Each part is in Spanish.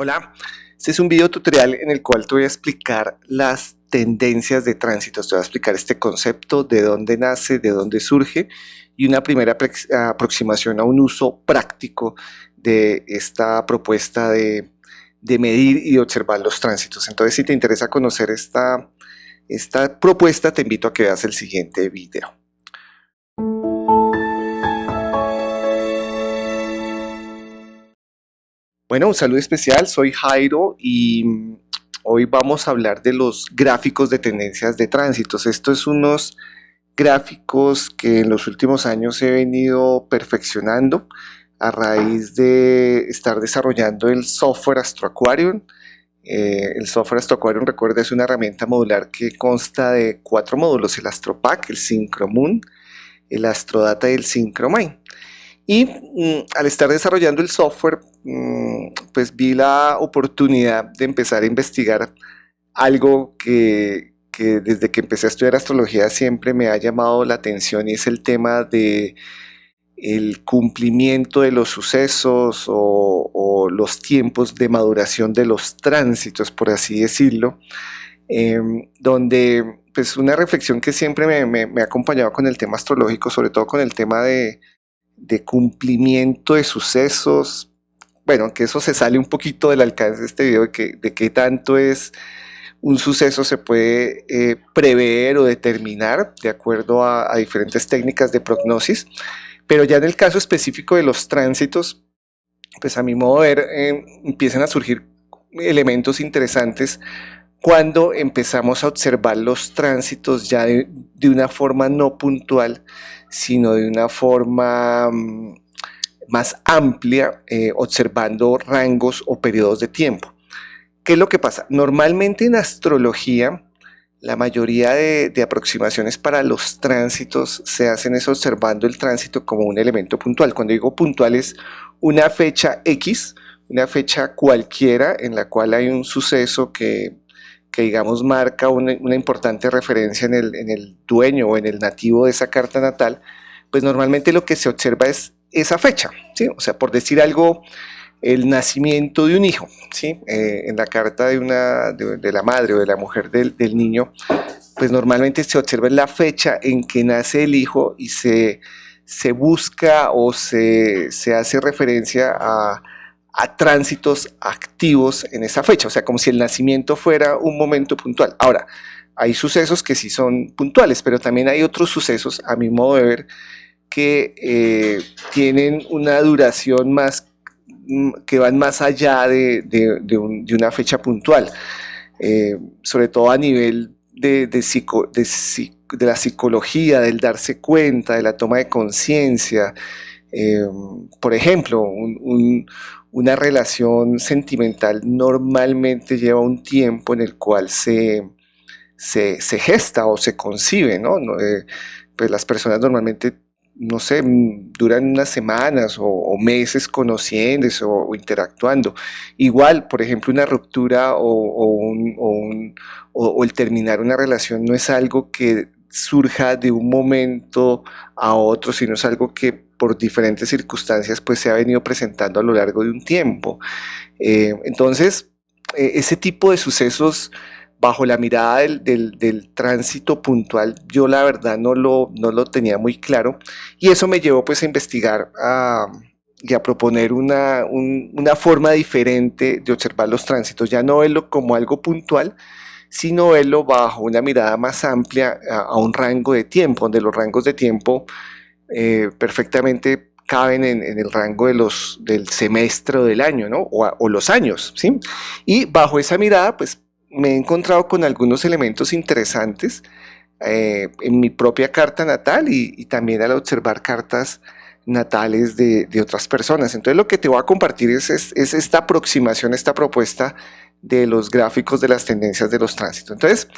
Hola, este es un video tutorial en el cual te voy a explicar las tendencias de tránsito. Te voy a explicar este concepto, de dónde nace, de dónde surge y una primera aproximación a un uso práctico de esta propuesta de medir y de observar los tránsitos. Entonces, si te interesa conocer esta propuesta, te invito a que veas el siguiente video. Bueno, un saludo especial, soy Jairo y hoy vamos a hablar de los gráficos de tendencias de tránsitos. Estos son unos gráficos que en los últimos años he venido perfeccionando a raíz de estar desarrollando el software AstroAquarium. El software AstroAquarium, recuerda, es una herramienta modular que consta de 4 módulos: el AstroPack, el SynchroMoon, el AstroData y el SynchroMine. Y al estar desarrollando el software, pues vi la oportunidad de empezar a investigar algo que desde que empecé a estudiar astrología siempre me ha llamado la atención, y es el tema de el cumplimiento de los sucesos o los tiempos de maduración de los tránsitos, por así decirlo, donde pues una reflexión que siempre me ha acompañado con el tema astrológico, sobre todo con el tema de cumplimiento de sucesos. Bueno, que eso se sale un poquito del alcance de este video, de qué tanto es un suceso se puede prever o determinar de acuerdo a diferentes técnicas de prognosis, pero ya en el caso específico de los tránsitos, pues a mi modo de ver empiezan a surgir elementos interesantes cuando empezamos a observar los tránsitos ya de una forma no puntual, sino de una forma más amplia, observando rangos o periodos de tiempo. ¿Qué es lo que pasa? Normalmente en astrología, la mayoría de aproximaciones para los tránsitos se hacen es observando el tránsito como un elemento puntual. Cuando digo puntual es una fecha X, una fecha cualquiera en la cual hay un suceso que digamos marca una importante referencia en el dueño o en el nativo de esa carta natal. Pues normalmente lo que se observa es esa fecha, ¿sí? O sea, por decir algo, el nacimiento de un hijo, ¿sí? En la carta de la madre o de la mujer del niño, pues normalmente se observa la fecha en que nace el hijo y se busca o se hace referencia a tránsitos activos en esa fecha, o sea, como si el nacimiento fuera un momento puntual. Ahora, hay sucesos que sí son puntuales, pero también hay otros sucesos, a mi modo de ver, que tienen una duración más, que van más allá de una fecha puntual, sobre todo a nivel de la psicología, del darse cuenta, de la toma de conciencia. Por ejemplo, una relación sentimental normalmente lleva un tiempo en el cual se gesta o se concibe, ¿no? Pues las personas normalmente, no sé, duran unas semanas o meses conociéndose o interactuando. Igual, por ejemplo, una ruptura o el terminar una relación no es algo que surja de un momento a otro, sino es algo que por diferentes circunstancias pues se ha venido presentando a lo largo de un tiempo. Entonces, ese tipo de sucesos bajo la mirada del tránsito puntual, yo la verdad no lo tenía muy claro, y eso me llevó pues a investigar y a proponer una forma diferente de observar los tránsitos, ya no verlo como algo puntual, sino verlo bajo una mirada más amplia a un rango de tiempo, donde los rangos de tiempo perfectamente caben en el rango del semestre o del año, ¿no? O los años, ¿sí? Y bajo esa mirada, pues me he encontrado con algunos elementos interesantes en mi propia carta natal y también al observar cartas natales de otras personas. Entonces lo que te voy a compartir es esta aproximación, esta propuesta de los gráficos de las tendencias de los tránsitos. Entonces,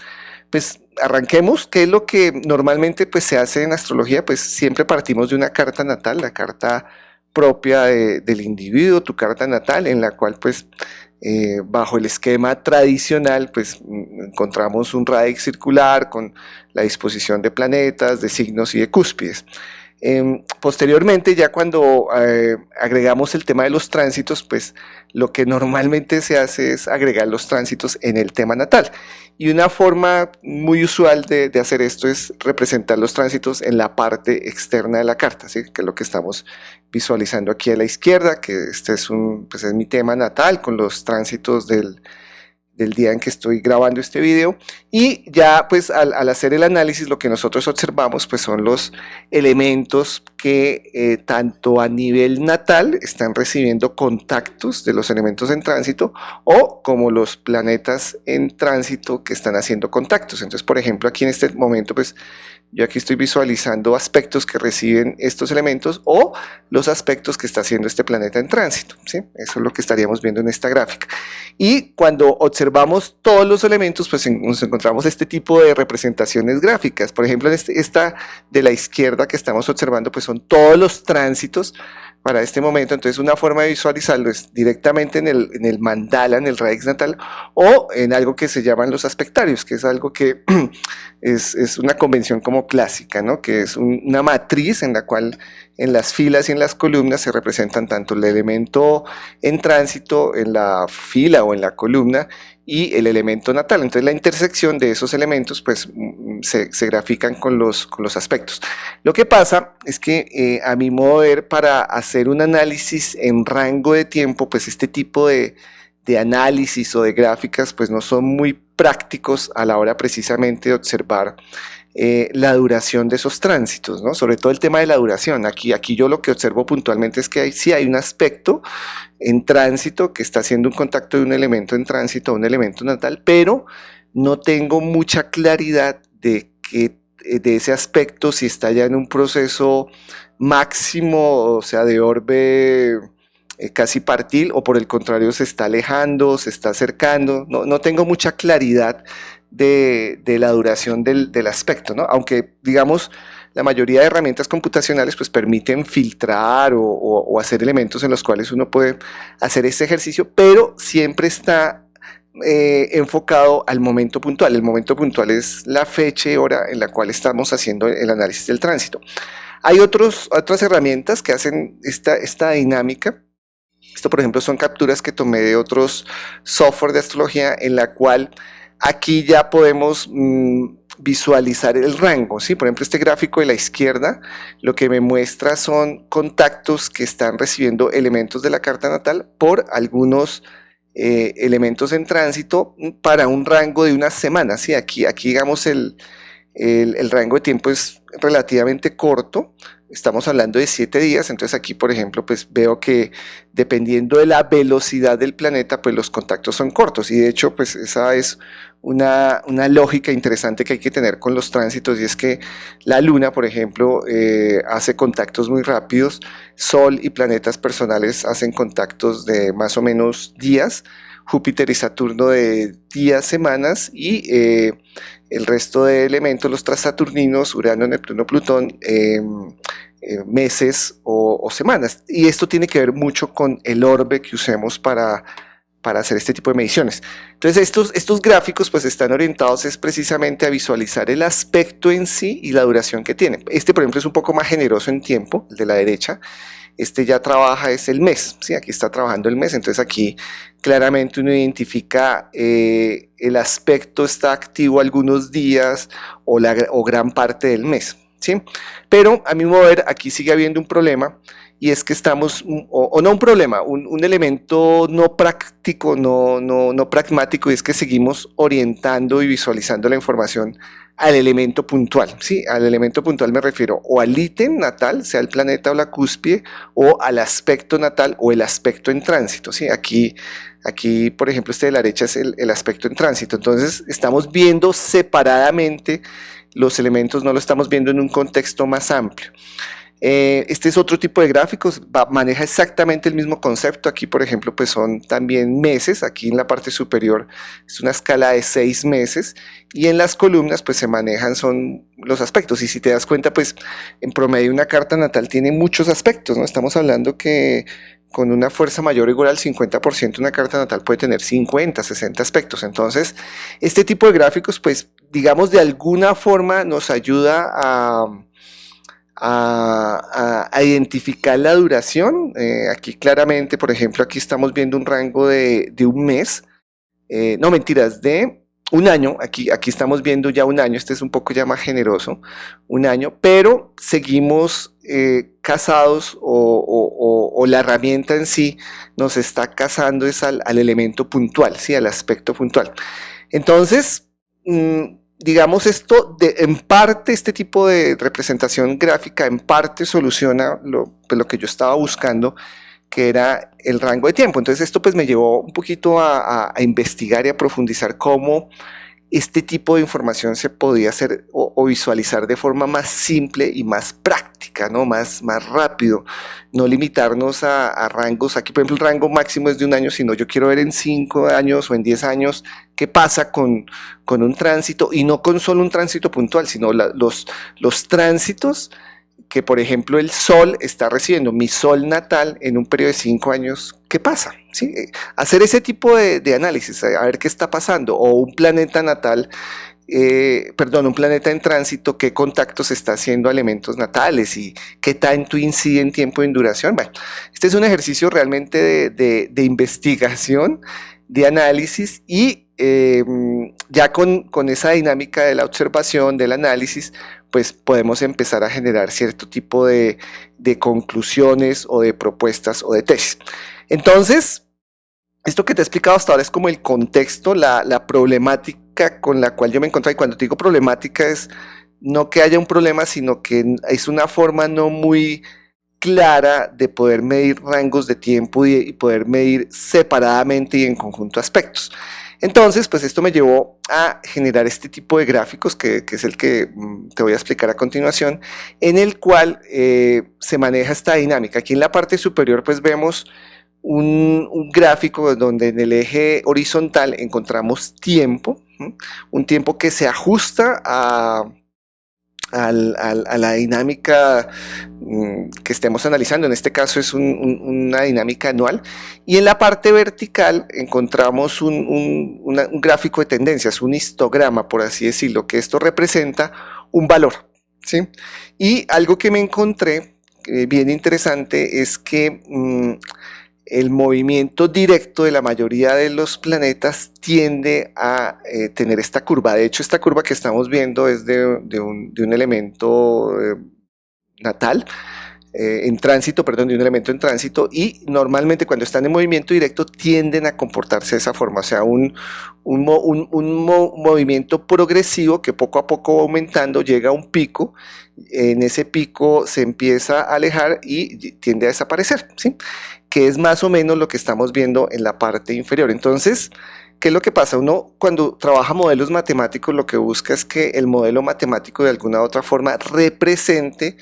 pues arranquemos. ¿Qué es lo que normalmente pues se hace en astrología? Pues siempre partimos de una carta natal, la carta propia del individuo, tu carta natal, en la cual pues bajo el esquema tradicional pues encontramos un radix circular con la disposición de planetas, de signos y de cúspides. Posteriormente, ya cuando agregamos el tema de los tránsitos, pues lo que normalmente se hace es agregar los tránsitos en el tema natal. Y una forma muy usual de hacer esto es representar los tránsitos en la parte externa de la carta, ¿sí? Que es lo que estamos visualizando aquí a la izquierda, que este es, pues es mi tema natal con los tránsitos del día en que estoy grabando este video. Y ya pues al hacer el análisis, lo que nosotros observamos pues son los elementos que tanto a nivel natal están recibiendo contactos de los elementos en tránsito, o como los planetas en tránsito que están haciendo contactos. Entonces, por ejemplo, aquí en este momento pues yo aquí estoy visualizando aspectos que reciben estos elementos o los aspectos que está haciendo este planeta en tránsito, ¿sí? Eso es lo que estaríamos viendo en esta gráfica. Y cuando observamos todos los elementos, pues nos encontramos este tipo de representaciones gráficas. Por ejemplo, en esta de la izquierda que estamos observando, pues son todos los tránsitos para este momento. Entonces, una forma de visualizarlo es directamente en el mandala, en el radix natal, o en algo que se llaman los aspectarios, que es algo que es una convención como clásica, ¿no? Que es una matriz en la cual en las filas y en las columnas se representan tanto el elemento en tránsito en la fila o en la columna y el elemento natal. Entonces la intersección de esos elementos pues se grafican con los aspectos. Lo que pasa es que a mi modo de ver, para hacer un análisis en rango de tiempo, pues este tipo de análisis o de gráficas pues no son muy prácticos a la hora precisamente de observar la duración de esos tránsitos, ¿no? Sobre todo el tema de la duración. Aquí yo lo que observo puntualmente es que sí hay un aspecto en tránsito que está haciendo un contacto de un elemento en tránsito a un elemento natal, pero no tengo mucha claridad de ese aspecto, si está ya en un proceso máximo, o sea, de orbe casi partil, o por el contrario se está alejando, se está acercando. No tengo mucha claridad de la duración del aspecto, ¿no? Aunque, digamos, la mayoría de herramientas computacionales pues permiten filtrar o hacer elementos en los cuales uno puede hacer este ejercicio, pero siempre está enfocado al momento puntual. El momento puntual es la fecha y hora en la cual estamos haciendo el análisis del tránsito. Hay otras herramientas que hacen esta dinámica. Esto, por ejemplo, son capturas que tomé de otros software de astrología, en la cual aquí ya podemos visualizar el rango, ¿sí? Por ejemplo, este gráfico de la izquierda lo que me muestra son contactos que están recibiendo elementos de la carta natal por algunos elementos en tránsito para un rango de unas semanas, ¿sí? Aquí digamos el rango de tiempo es relativamente corto. Estamos hablando de 7 días, entonces aquí, por ejemplo, pues veo que dependiendo de la velocidad del planeta, pues los contactos son cortos, y de hecho, pues esa es una lógica interesante que hay que tener con los tránsitos, y es que la Luna, por ejemplo, hace contactos muy rápidos, Sol y planetas personales hacen contactos de más o menos días, Júpiter y Saturno de días, semanas, y el resto de elementos, los transaturninos, Urano, Neptuno, Plutón, meses o semanas. Y esto tiene que ver mucho con el orbe que usemos para hacer este tipo de mediciones. Entonces estos gráficos pues están orientados es precisamente a visualizar el aspecto en sí y la duración que tiene. Este, por ejemplo, es un poco más generoso en tiempo, el de la derecha. Este ya trabaja es el mes, ¿sí? Aquí está trabajando el mes, entonces aquí claramente uno identifica el aspecto está activo algunos días o gran parte del mes, ¿sí? Pero a mi modo de ver aquí sigue habiendo un problema, y es que estamos, o no un problema, un elemento no práctico, no pragmático, y es que seguimos orientando y visualizando la información al elemento puntual, ¿sí? Al elemento puntual me refiero o al ítem natal, sea el planeta o la cúspide, o al aspecto natal o el aspecto en tránsito, ¿sí? Aquí, por ejemplo, este de la derecha es el aspecto en tránsito. Entonces estamos viendo separadamente los elementos, no lo estamos viendo en un contexto más amplio. Este es otro tipo de gráficos, maneja exactamente el mismo concepto. Aquí, por ejemplo, pues son también meses. Aquí en la parte superior es una escala de 6 meses, y en las columnas pues se manejan son los aspectos. Y si te das cuenta, pues en promedio una carta natal tiene muchos aspectos, ¿no? Estamos hablando que con una fuerza mayor o igual al 50%, una carta natal puede tener 50, 60 aspectos. Entonces, este tipo de gráficos, pues digamos, de alguna forma nos ayuda a a identificar la duración. Aquí claramente, por ejemplo, aquí estamos viendo un rango de un mes, no mentiras, de un año. Aquí estamos viendo ya un año, este es un poco ya más generoso, un año, pero seguimos casados o la herramienta en sí nos está casando es al elemento puntual, ¿sí? Al aspecto puntual. Entonces, digamos, en parte, este tipo de representación gráfica, en parte soluciona pues, lo que yo estaba buscando, que era el rango de tiempo. Entonces, esto pues me llevó un poquito a investigar y a profundizar cómo este tipo de información se podía hacer o visualizar de forma más simple y más práctica, ¿no? Más rápido, no limitarnos a rangos. Aquí, por ejemplo, el rango máximo es de un año, sino yo quiero ver en 5 años o en 10 años qué pasa con un tránsito, y no con solo un tránsito puntual, sino los tránsitos que, por ejemplo, el Sol está recibiendo, mi Sol natal en un periodo de 5 años, ¿qué pasa? ¿Sí? Hacer ese tipo de análisis, a ver qué está pasando, o un planeta natal, un planeta en tránsito, qué contactos está haciendo a elementos natales y qué tanto incide en tiempo y en duración. Bueno, este es un ejercicio realmente de investigación, de análisis, y ya con esa dinámica de la observación, del análisis, pues podemos empezar a generar cierto tipo de conclusiones o de propuestas o de tesis. Entonces, esto que te he explicado hasta ahora es como el contexto, la problemática con la cual yo me encontré. Y cuando te digo problemática es no que haya un problema, sino que es una forma no muy clara de poder medir rangos de tiempo y poder medir separadamente y en conjunto aspectos. Entonces, pues esto me llevó a generar este tipo de gráficos, que es el que te voy a explicar a continuación, en el cual se maneja esta dinámica. Aquí en la parte superior pues vemos un gráfico donde en el eje horizontal encontramos tiempo, un tiempo que se ajusta a la dinámica que estemos analizando. En este caso es una dinámica anual, y en la parte vertical encontramos un gráfico de tendencias, un histograma, por así decirlo, que esto representa un valor, ¿sí? Y algo que me encontré bien interesante es que el movimiento directo de la mayoría de los planetas tiende a tener esta curva. De hecho, esta curva que estamos viendo es de un elemento natal, en tránsito, perdón, de un elemento en tránsito, y normalmente cuando están en movimiento directo tienden a comportarse de esa forma, o sea, un movimiento progresivo que poco a poco va aumentando, llega a un pico, en ese pico se empieza a alejar y tiende a desaparecer, ¿sí? Que es más o menos lo que estamos viendo en la parte inferior. Entonces, ¿qué es lo que pasa? Uno cuando trabaja modelos matemáticos lo que busca es que el modelo matemático de alguna u otra forma represente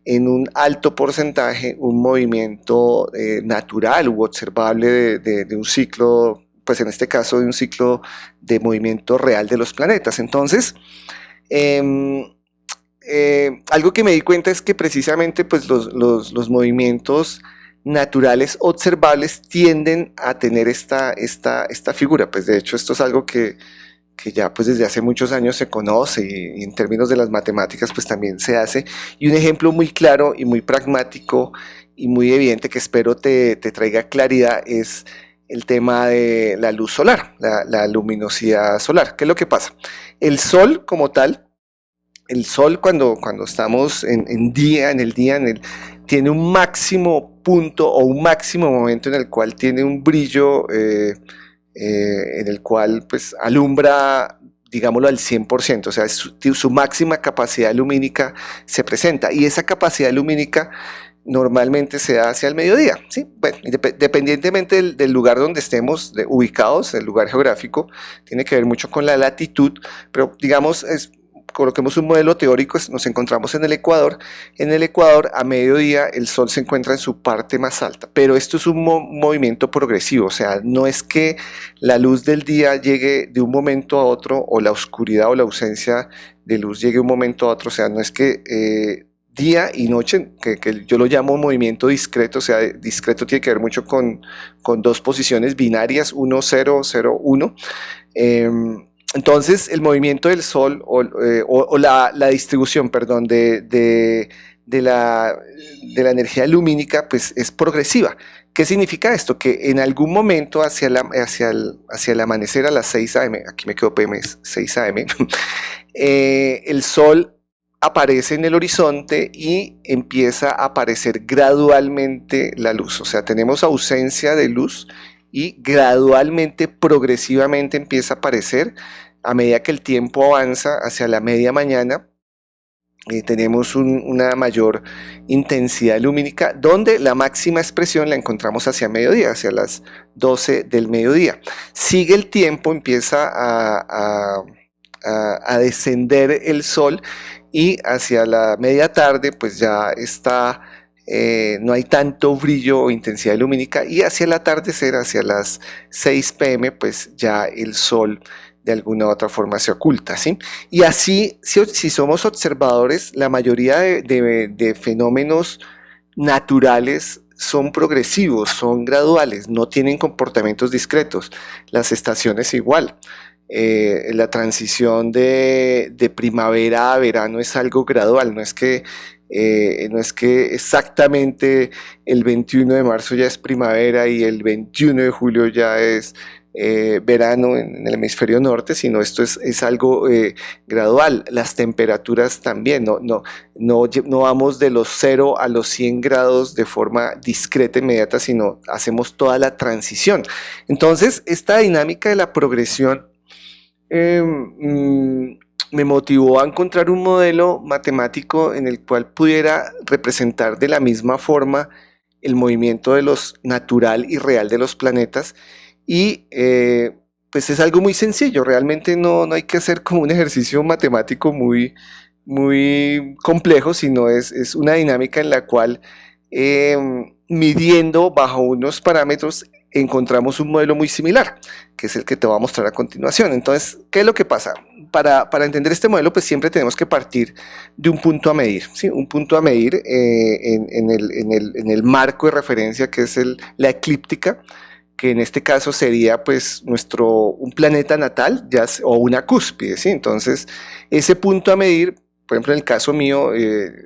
en un alto porcentaje un movimiento natural u observable de un ciclo, pues en este caso de un ciclo de movimiento real de los planetas. Entonces, algo que me di cuenta es que precisamente pues los movimientos naturales observables tienden a tener esta figura. Pues de hecho esto es algo que ya pues desde hace muchos años se conoce, y en términos de las matemáticas pues también se hace. Y un ejemplo muy claro y muy pragmático y muy evidente que espero te traiga claridad es el tema de la luz solar, la luminosidad solar. ¿Qué es lo que pasa? El Sol como tal, el Sol cuando estamos en el día, tiene un máximo punto o un máximo momento en el cual tiene un brillo en el cual pues alumbra, digámoslo, al 100%, o sea, su máxima capacidad lumínica se presenta, y esa capacidad lumínica normalmente se da hacia el mediodía, ¿sí? Bueno, dependientemente del lugar donde estemos ubicados, el lugar geográfico, tiene que ver mucho con la latitud, pero digamos, coloquemos un modelo teórico, nos encontramos en el Ecuador. En el Ecuador a mediodía el Sol se encuentra en su parte más alta, pero esto es un movimiento progresivo, o sea, no es que la luz del día llegue de un momento a otro, o la oscuridad o la ausencia de luz llegue de un momento a otro, o sea, no es que día y noche, que yo lo llamo movimiento discreto, o sea, discreto tiene que ver mucho con dos posiciones binarias, 1, 0, 0, 1. Entonces, el movimiento del Sol o la distribución, perdón, de de la energía lumínica pues es progresiva. ¿Qué significa esto? Que en algún momento hacia el amanecer a las 6 a.m., aquí me quedo PM, 6 a.m., el sol aparece en el horizonte y empieza a aparecer gradualmente la luz. O sea, tenemos ausencia de luz y gradualmente, progresivamente empieza a aparecer a medida que el tiempo avanza hacia la media mañana. Tenemos una mayor intensidad lumínica, donde la máxima expresión la encontramos hacia mediodía, hacia las 12 del mediodía. Sigue el tiempo, empieza a descender el sol y hacia la media tarde pues ya está, no hay tanto brillo o intensidad lumínica, y hacia el atardecer, hacia las 6 p.m. pues ya el sol de alguna u otra forma se oculta, ¿sí? Y así, si somos observadores, la mayoría de fenómenos naturales son progresivos, son graduales, no tienen comportamientos discretos. Las estaciones igual. La transición de primavera a verano es algo gradual, no es que exactamente el 21 de marzo ya es primavera y el 21 de julio ya es verano en el hemisferio norte, sino esto es algo gradual. Las temperaturas también, no vamos de los 0 a los 100 grados de forma discreta, inmediata, sino hacemos toda la transición. Entonces, esta dinámica de la progresión me motivó a encontrar un modelo matemático en el cual pudiera representar de la misma forma el movimiento de los natural y real de los planetas, y pues es algo muy sencillo, realmente no hay que hacer como un ejercicio matemático muy, muy complejo, sino es una dinámica en la cual midiendo bajo unos parámetros encontramos un modelo muy similar, que es el que te voy a mostrar a continuación. Entonces, ¿qué es lo que pasa? Para entender este modelo, pues siempre tenemos que partir de un punto a medir, ¿sí? Un punto a medir en el marco de referencia, que es la eclíptica, que en este caso sería pues un planeta natal o una cúspide, ¿sí? Entonces, ese punto a medir, por ejemplo, en el caso mío,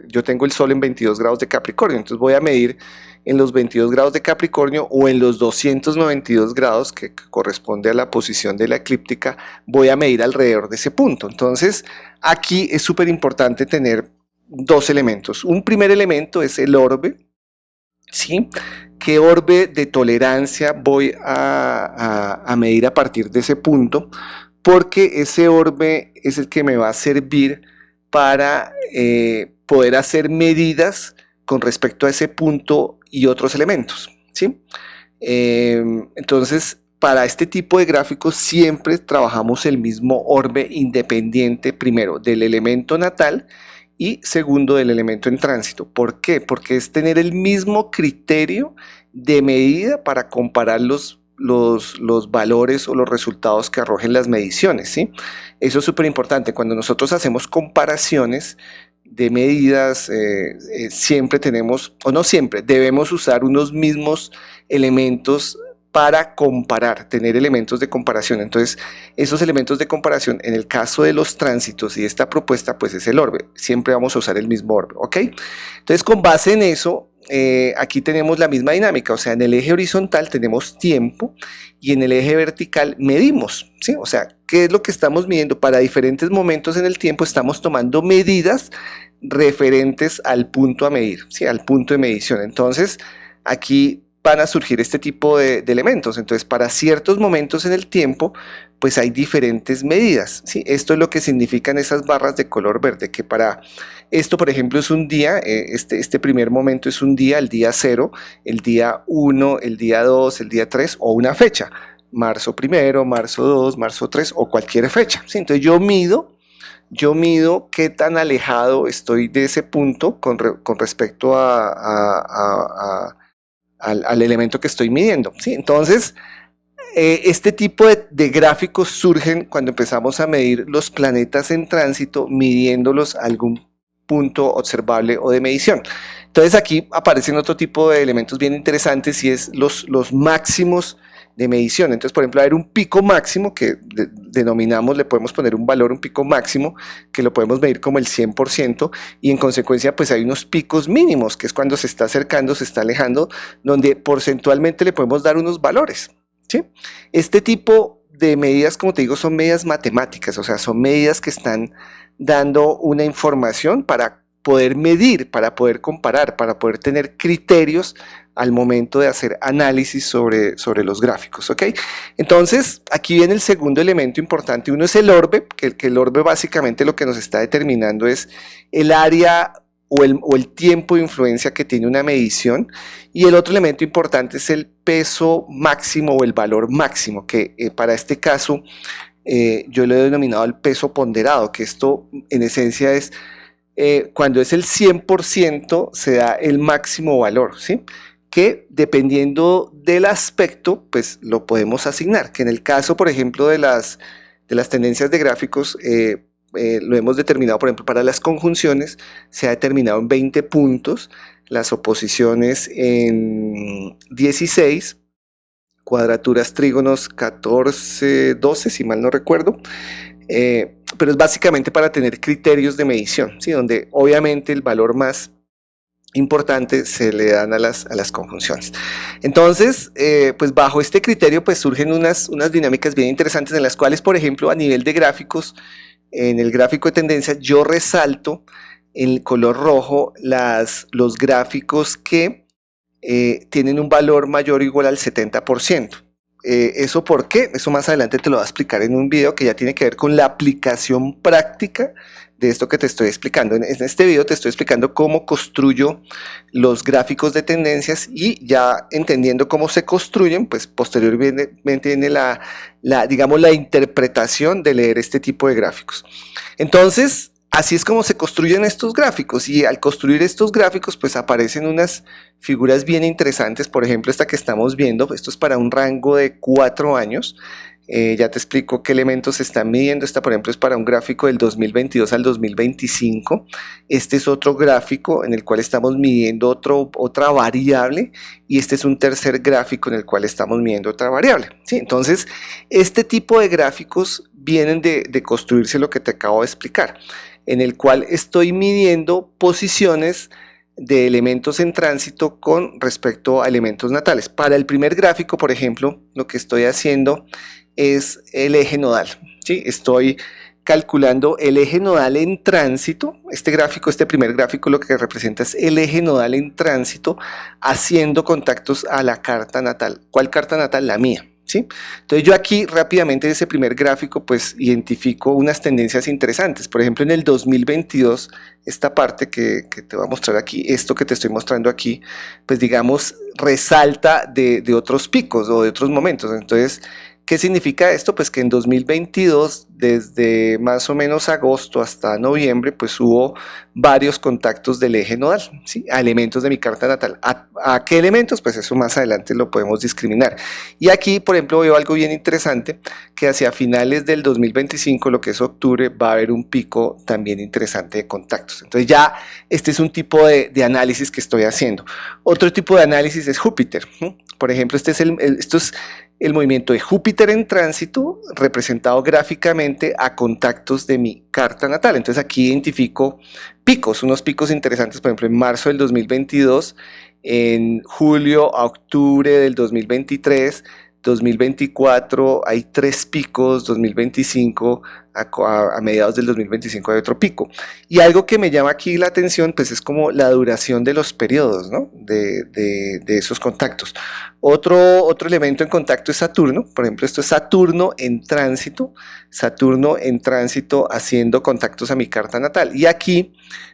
yo tengo el Sol en 22 grados de Capricornio, entonces voy a medir en los 22 grados de Capricornio o en los 292 grados que corresponde a la posición de la eclíptica, voy a medir alrededor de ese punto. Entonces, aquí es súper importante tener dos elementos. Un primer elemento es el orbe, ¿sí? ¿Qué orbe de tolerancia voy a medir a partir de ese punto? Porque ese orbe es el que me va a servir para poder hacer medidas con respecto a ese punto y otros elementos, ¿sí? Entonces, para este tipo de gráficos siempre trabajamos el mismo orbe independiente, primero del elemento natal y segundo del elemento en tránsito. ¿Por qué? Porque es tener el mismo criterio de medida para comparar los valores o los resultados que arrojen las mediciones, ¿sí? Eso es súper importante. Cuando nosotros hacemos comparaciones de medidas, siempre tenemos, o no siempre, debemos usar unos mismos elementos para comparar, tener elementos de comparación. Entonces, esos elementos de comparación, en el caso de los tránsitos y esta propuesta, pues es el orbe. Siempre vamos a usar el mismo orbe, ¿ok? Entonces, con base en eso, aquí tenemos la misma dinámica, o sea, en el eje horizontal tenemos tiempo y en el eje vertical medimos, ¿sí? O sea, ¿qué es lo que estamos midiendo? Para diferentes momentos en el tiempo estamos tomando medidas referentes al punto a medir, ¿sí? Al punto de medición. Entonces, aquí van a surgir este tipo de elementos. Entonces, para ciertos momentos en el tiempo, pues hay diferentes medidas, ¿sí? Esto es lo que significan esas barras de color verde, que para esto, por ejemplo, es un día, este primer momento es un día, el día 0, el día 1, el día 2, el día 3 o una fecha, marzo 1, marzo 2, marzo 3 o cualquier fecha, ¿sí? Entonces yo mido qué tan alejado estoy de ese punto con respecto al elemento que estoy midiendo, ¿sí? Entonces, este tipo de gráficos surgen cuando empezamos a medir los planetas en tránsito, midiéndolos a algún punto observable o de medición. Entonces aquí aparecen otro tipo de elementos bien interesantes y es los máximos de medición. Entonces, por ejemplo, va a haber un pico máximo que denominamos, le podemos poner un valor, un pico máximo, que lo podemos medir como el 100%, y en consecuencia pues hay unos picos mínimos, que es cuando se está acercando, se está alejando, donde porcentualmente le podemos dar unos valores, ¿sí? Este tipo de medidas, como te digo, son medidas matemáticas, o sea, son medidas que están dando una información para poder medir, para poder comparar, para poder tener criterios al momento de hacer análisis sobre los gráficos, ¿ok? Entonces, aquí viene el segundo elemento importante. Uno es el orbe, que el orbe básicamente lo que nos está determinando es el área o el tiempo de influencia que tiene una medición, y el otro elemento importante es el peso máximo o el valor máximo, que para este caso yo lo he denominado el peso ponderado, que esto en esencia es cuando es el 100% se da el máximo valor, ¿sí? Que dependiendo del aspecto, pues lo podemos asignar, que en el caso, por ejemplo, de las tendencias de gráficos, lo hemos determinado, por ejemplo, para las conjunciones, se ha determinado en 20 puntos, las oposiciones en 16, cuadraturas, trígonos 14, 12, si mal no recuerdo, pero es básicamente para tener criterios de medición, ¿sí? Donde obviamente el valor más importante se le dan a las conjunciones. Entonces, pues bajo este criterio pues surgen unas dinámicas bien interesantes en las cuales, por ejemplo, a nivel de gráficos, en el gráfico de tendencia yo resalto en el color rojo los gráficos que tienen un valor mayor o igual al 70%. ¿Eso por qué? Eso más adelante te lo voy a explicar en un video que ya tiene que ver con la aplicación práctica de esto que te estoy explicando. En este video te estoy explicando cómo construyo los gráficos de tendencias, y ya entendiendo cómo se construyen, pues posteriormente viene digamos, la interpretación de leer este tipo de gráficos. Entonces, así es como se construyen estos gráficos, y al construir estos gráficos pues aparecen unas figuras bien interesantes. Por ejemplo, esta que estamos viendo, esto es para un rango de 4 años. Ya te explico qué elementos se están midiendo. Esta, por ejemplo, es para un gráfico del 2022 al 2025. Este es otro gráfico en el cual estamos midiendo otra variable, y este es un tercer gráfico en el cual estamos midiendo otra variable, ¿sí? Entonces, este tipo de gráficos vienen de construirse lo que te acabo de explicar, en el cual estoy midiendo posiciones de elementos en tránsito con respecto a elementos natales. Para el primer gráfico, por ejemplo, lo que estoy haciendo es el eje nodal, ¿sí? Estoy calculando el eje nodal en tránsito. Este primer gráfico, lo que representa es el eje nodal en tránsito, haciendo contactos a la carta natal. ¿Cuál carta natal? La mía, ¿sí? Entonces yo aquí rápidamente en ese primer gráfico pues identifico unas tendencias interesantes. Por ejemplo, en el 2022, esta parte que te voy a mostrar aquí, esto que te estoy mostrando aquí, pues digamos resalta de otros picos o de otros momentos. Entonces, ¿qué significa esto? Pues que en 2022, desde más o menos agosto hasta noviembre, pues hubo varios contactos del eje nodal, ¿sí? A elementos de mi carta natal. ¿A qué elementos? Pues eso más adelante lo podemos discriminar. Y aquí, por ejemplo, veo algo bien interesante, que hacia finales del 2025, lo que es octubre, va a haber un pico también interesante de contactos. Entonces ya este es un tipo de análisis que estoy haciendo. Otro tipo de análisis es Júpiter. Por ejemplo, esto es el movimiento de Júpiter en tránsito representado gráficamente a contactos de mi carta natal. Entonces aquí identifico picos, unos picos interesantes, por ejemplo en marzo del 2022, en julio a octubre del 2023, 2024 hay 3 picos, 2025 a mediados del 2025 hay otro pico. Y algo que me llama aquí la atención pues es como la duración de los periodos, ¿no? de esos contactos. Otro elemento en contacto es Saturno. Por ejemplo, esto es Saturno en tránsito haciendo contactos a mi carta natal. Y aquí,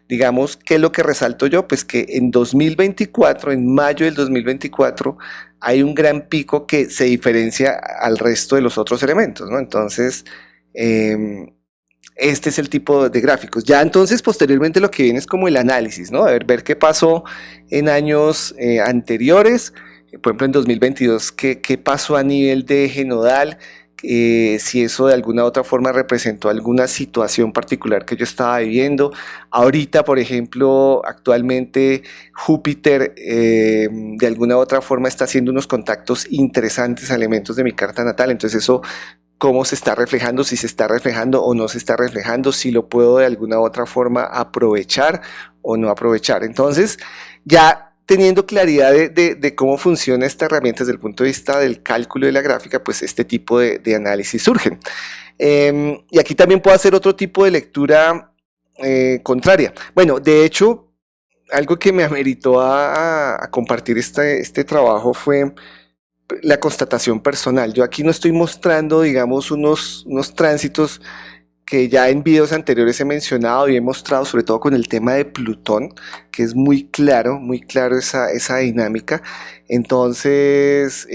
digamos, ¿qué es lo que resalto yo? Pues que en 2024, en mayo del 2024, hay un gran pico que se diferencia al resto de los otros elementos, ¿no? Entonces, este es el tipo de gráficos. Ya entonces, posteriormente, lo que viene es como el análisis, ¿no? A ver qué pasó en años anteriores. Por ejemplo, en 2022, ¿qué pasó a nivel de eje nodal? Si eso de alguna u otra forma representó alguna situación particular que yo estaba viviendo. Ahorita, por ejemplo, actualmente Júpiter de alguna u otra forma está haciendo unos contactos interesantes a elementos de mi carta natal. Entonces eso cómo se está reflejando, si se está reflejando o no se está reflejando, si lo puedo de alguna u otra forma aprovechar o no aprovechar. Entonces, ya teniendo claridad de cómo funciona esta herramienta desde el punto de vista del cálculo de la gráfica, pues este tipo de análisis surgen. Y aquí también puedo hacer otro tipo de lectura contraria. Bueno, de hecho, algo que me ameritó a compartir este trabajo fue la constatación personal. Yo aquí no estoy mostrando, digamos, unos tránsitos que ya en videos anteriores he mencionado y he mostrado, sobre todo con el tema de Plutón, que es muy claro esa dinámica. Entonces,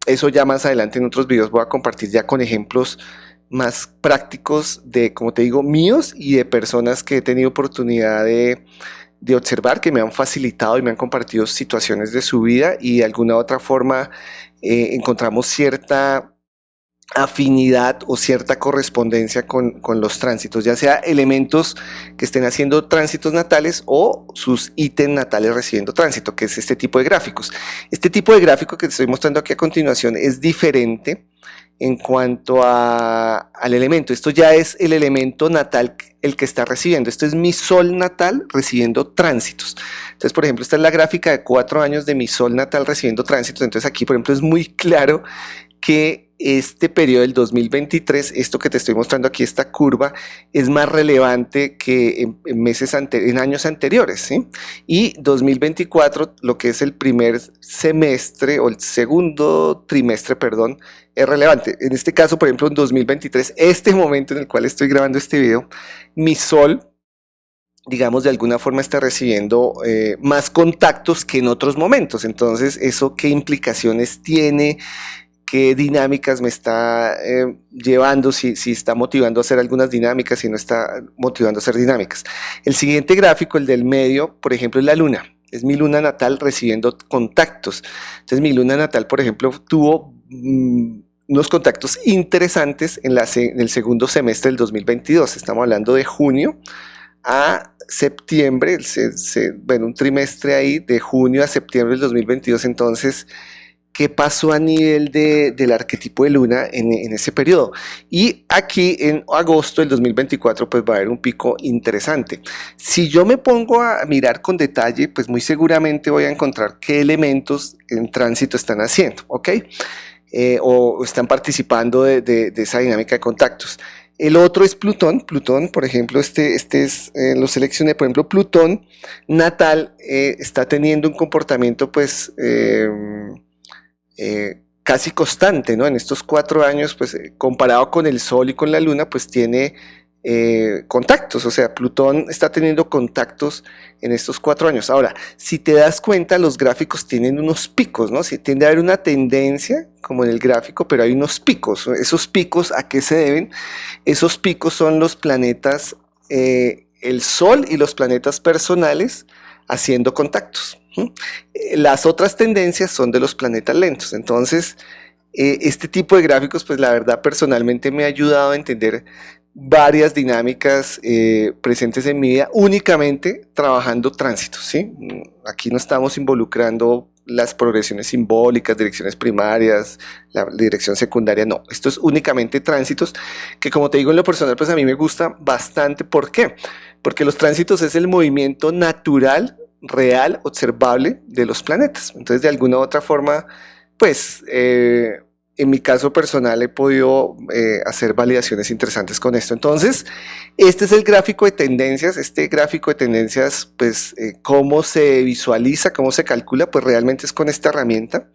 eso ya más adelante en otros videos voy a compartir ya con ejemplos más prácticos de, como te digo, míos y de personas que he tenido oportunidad de observar, que me han facilitado y me han compartido situaciones de su vida y de alguna otra forma encontramos cierta afinidad o cierta correspondencia con los tránsitos, ya sea elementos que estén haciendo tránsitos natales o sus ítems natales recibiendo tránsito, que es este tipo de gráficos. Este tipo de gráfico que te estoy mostrando aquí a continuación es diferente en cuanto al elemento. Esto ya es el elemento natal el que está recibiendo. Esto es mi sol natal recibiendo tránsitos. Entonces, por ejemplo, esta es la gráfica de 4 años de mi sol natal recibiendo tránsitos. Entonces aquí, por ejemplo, es muy claro que este periodo del 2023, esto que te estoy mostrando aquí, esta curva, es más relevante que en años anteriores, ¿sí? Y 2024, lo que es el primer semestre o el segundo trimestre, perdón, es relevante. En este caso, por ejemplo, en 2023, este momento en el cual estoy grabando este video, mi sol, digamos, de alguna forma está recibiendo más contactos que en otros momentos. Entonces, ¿eso qué implicaciones tiene? ¿Qué dinámicas me está llevando? Si está motivando a hacer algunas dinámicas, si no está motivando a hacer dinámicas. El siguiente gráfico, el del medio, por ejemplo, es la luna. Es mi luna natal recibiendo contactos. Entonces, mi luna natal, por ejemplo, tuvo unos contactos interesantes en el segundo semestre del 2022. Estamos hablando de junio a septiembre, bueno, un trimestre ahí, de junio a septiembre del 2022. Entonces, ¿qué pasó a nivel del arquetipo de luna en ese periodo? Y aquí en agosto del 2024 pues va a haber un pico interesante. Si yo me pongo a mirar con detalle, pues muy seguramente voy a encontrar qué elementos en tránsito están haciendo, ¿ok? O están participando de esa dinámica de contactos. El otro es Plutón. Plutón, por ejemplo, lo seleccioné. Por ejemplo, Plutón natal está teniendo un comportamiento pues casi constante, ¿no? En estos 4 años, pues comparado con el Sol y con la Luna, pues tiene contactos, o sea, Plutón está teniendo contactos en estos 4 años. Ahora, si te das cuenta, los gráficos tienen unos picos, ¿no? Si tiende a haber una tendencia, como en el gráfico, pero hay unos picos. ¿Esos picos a qué se deben? Esos picos son los planetas, el Sol y los planetas personales haciendo contactos. Las otras tendencias son de los planetas lentos. Entonces, este tipo de gráficos, pues la verdad personalmente me ha ayudado a entender varias dinámicas presentes en mi vida únicamente trabajando tránsitos, ¿sí? Aquí no estamos involucrando las progresiones simbólicas, direcciones primarias, la dirección secundaria, no. Esto es únicamente tránsitos, que como te digo en lo personal, pues a mí me gusta bastante. ¿Por qué? Porque los tránsitos es el movimiento natural, real, observable de los planetas. Entonces, de alguna u otra forma, pues en mi caso personal he podido hacer validaciones interesantes con esto. Entonces, este es el gráfico de tendencias. Este gráfico de tendencias, pues, cómo se visualiza, cómo se calcula, pues realmente es con esta herramienta,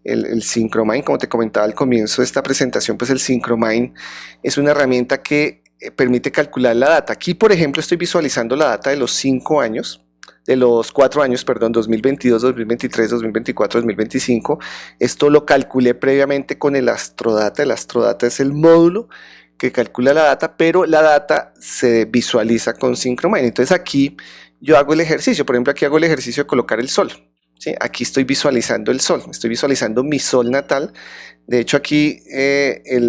el Synchromine. Como te comentaba al comienzo de esta presentación, pues el Synchromine es una herramienta que permite calcular la data. Aquí, por ejemplo, estoy visualizando la data de los 5 años, de los 4 años, perdón, 2022, 2023, 2024, 2025. Esto lo calculé previamente con el Astrodata. El Astrodata es el módulo que calcula la data, pero la data se visualiza con Synchromine. Entonces aquí yo hago el ejercicio, por ejemplo, aquí hago el ejercicio de colocar el sol, ¿sí? Aquí estoy visualizando el sol, estoy visualizando mi sol natal. De hecho, aquí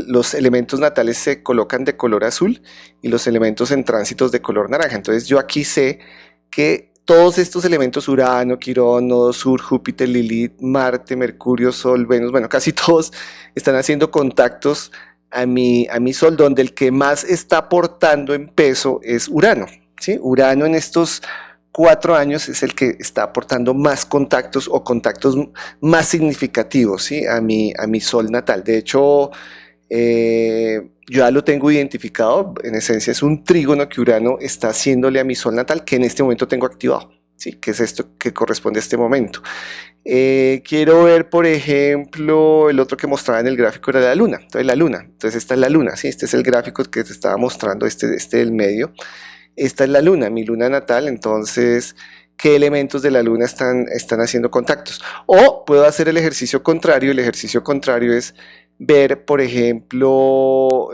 los elementos natales se colocan de color azul y los elementos en tránsitos de color naranja. Entonces yo aquí sé que todos estos elementos, Urano, Quirón, Nodo Sur, Júpiter, Lilith, Marte, Mercurio, Sol, Venus, bueno, casi todos están haciendo contactos a mi Sol, donde el que más está aportando en peso es Urano, ¿sí? Urano en estos 4 años es el que está aportando más contactos o contactos más significativos, ¿sí? a mi Sol natal. De hecho, yo ya lo tengo identificado, en esencia es un trígono que Urano está haciéndole a mi Sol natal, que en este momento tengo activado, ¿sí? Que es esto que corresponde a este momento. Quiero ver, por ejemplo, el otro que mostraba en el gráfico era la Luna. Entonces esta es la Luna, ¿sí? Este es el gráfico que te estaba mostrando, este del medio. Esta es la Luna, mi Luna natal. Entonces, ¿qué elementos de la Luna están haciendo contactos? O puedo hacer el ejercicio contrario. El ejercicio contrario es ver, por ejemplo,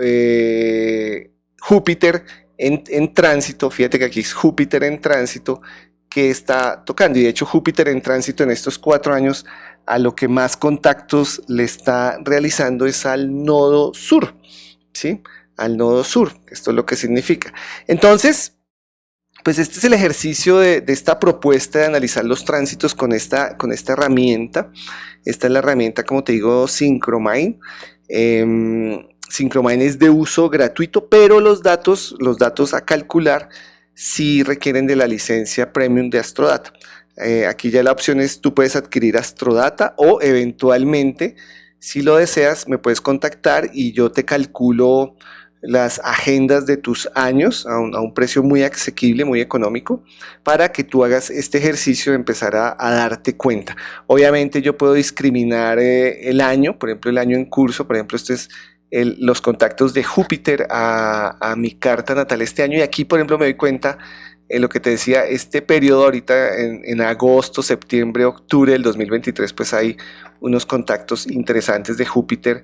Júpiter en tránsito. Fíjate que aquí es Júpiter en tránsito que está tocando, y de hecho Júpiter en tránsito en estos 4 años a lo que más contactos le está realizando es al nodo sur, ¿sí? Al nodo sur, esto es lo que significa. Entonces, pues este es el ejercicio de esta propuesta de analizar los tránsitos con esta herramienta. Esta es la herramienta, como te digo, Synchromine. Synchromine es de uso gratuito, pero los datos a calcular sí requieren de la licencia premium de Astrodata. Aquí ya la opción es, tú puedes adquirir Astrodata o eventualmente, si lo deseas, me puedes contactar y yo te calculo las agendas de tus años a un precio muy asequible, muy económico, para que tú hagas este ejercicio de empezar a darte cuenta. Obviamente yo puedo discriminar el año, por ejemplo el año en curso, por ejemplo este es los contactos de Júpiter a mi carta natal este año, y aquí por ejemplo me doy cuenta en lo que te decía, este periodo ahorita en agosto, septiembre, octubre del 2023, pues hay unos contactos interesantes de Júpiter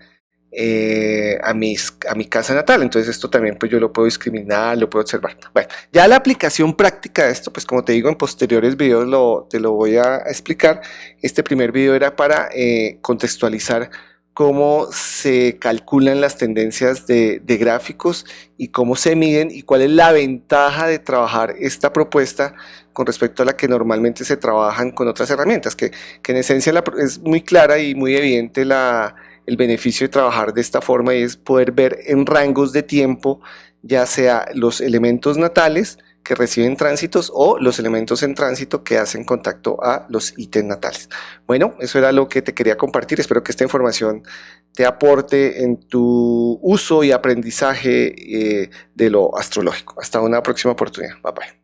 a mi casa natal. Entonces esto también pues yo lo puedo discriminar, lo puedo observar. Bueno, ya la aplicación práctica de esto, pues como te digo, en posteriores videos te lo voy a explicar. Este primer video era para contextualizar cómo se calculan las tendencias de gráficos y cómo se miden y cuál es la ventaja de trabajar esta propuesta con respecto a la que normalmente se trabajan con otras herramientas, que en esencia es muy clara y muy evidente el beneficio de trabajar de esta forma, y es poder ver en rangos de tiempo ya sea los elementos natales que reciben tránsitos o los elementos en tránsito que hacen contacto a los ítems natales. Bueno, eso era lo que te quería compartir. Espero que esta información te aporte en tu uso y aprendizaje de lo astrológico. Hasta una próxima oportunidad. Bye bye.